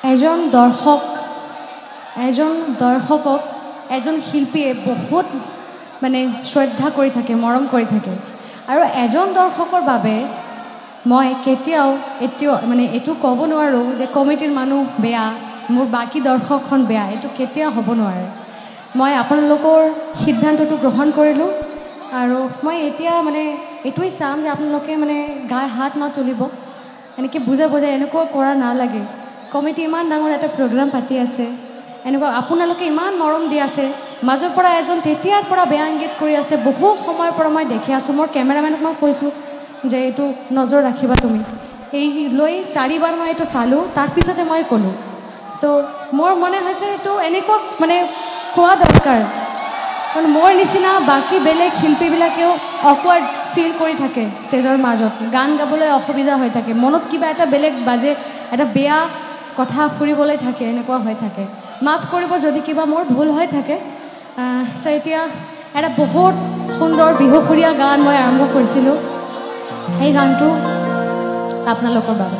এজন দৰ্শকক এজন শিল্পীয়ে বহুত মানে শ্ৰদ্ধা কৰি থাকে, মৰম কৰি থাকে। আৰু এজন দৰ্শকৰ বাবে মই কেতিয়াও মানে এইটো ক'ব নোৱাৰোঁ যে কমিটিৰ মানুহ বেয়া, মোৰ বাকী দৰ্শকখন বেয়া, এইটো কেতিয়াও হ'ব নোৱাৰে। মই আপোনালোকৰ সিদ্ধান্তটো গ্ৰহণ কৰিলোঁ আৰু মই এতিয়া মানে এইটোৱে চাম যে আপোনালোকে মানে গায়ে হাত তুলিব, এনেকৈ বুজাই এনেকুৱা কৰা নালাগে। কমিটি ইমান ডাঙৰ এটা প্ৰগ্ৰাম পাতি আছে, এনেকুৱা আপোনালোকে ইমান মৰম দি আছে, মাজৰ পৰা এজন তেতিয়াৰ পৰা বেয়া ইংগিত কৰি আছে, বহু সময়ৰ পৰা মই দেখি আছোঁ। মোৰ কেমেৰামেনক মই কৈছোঁ যে এইটো নজৰ ৰাখিবা তুমি, এই লৈ 4 বাৰ মই এইটো চালোঁ, তাৰপিছতে মই ক'লোঁ। তো মোৰ মনে হৈছে এইটো এনেকুৱা মানে কোৱা দৰকাৰ, কাৰণ মোৰ নিচিনা বাকী বেলেগ শিল্পীবিলাকেও অকৱাৰ্ড ফিল কৰি থাকে ষ্টেজৰ মাজত, গান গাবলৈ অসুবিধা হৈ থাকে, মনত কিবা এটা বেলেগ বাজে, এটা বেয়া কথা ফুৰিবলৈ থাকে, এনেকুৱা হৈ থাকে। মাফ কৰিব যদি কিবা মোৰ ভুল হৈ থাকে। এতিয়া এটা বহুত সুন্দৰ বিহুসুৰীয়া গান মই আৰম্ভ কৰিছিলোঁ, সেই গানটো আপোনালোকৰ বাবে।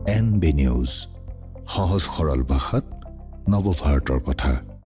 NB নিউজ, সহজ সৰল ভাষাত নৱভাৰতৰ কথা।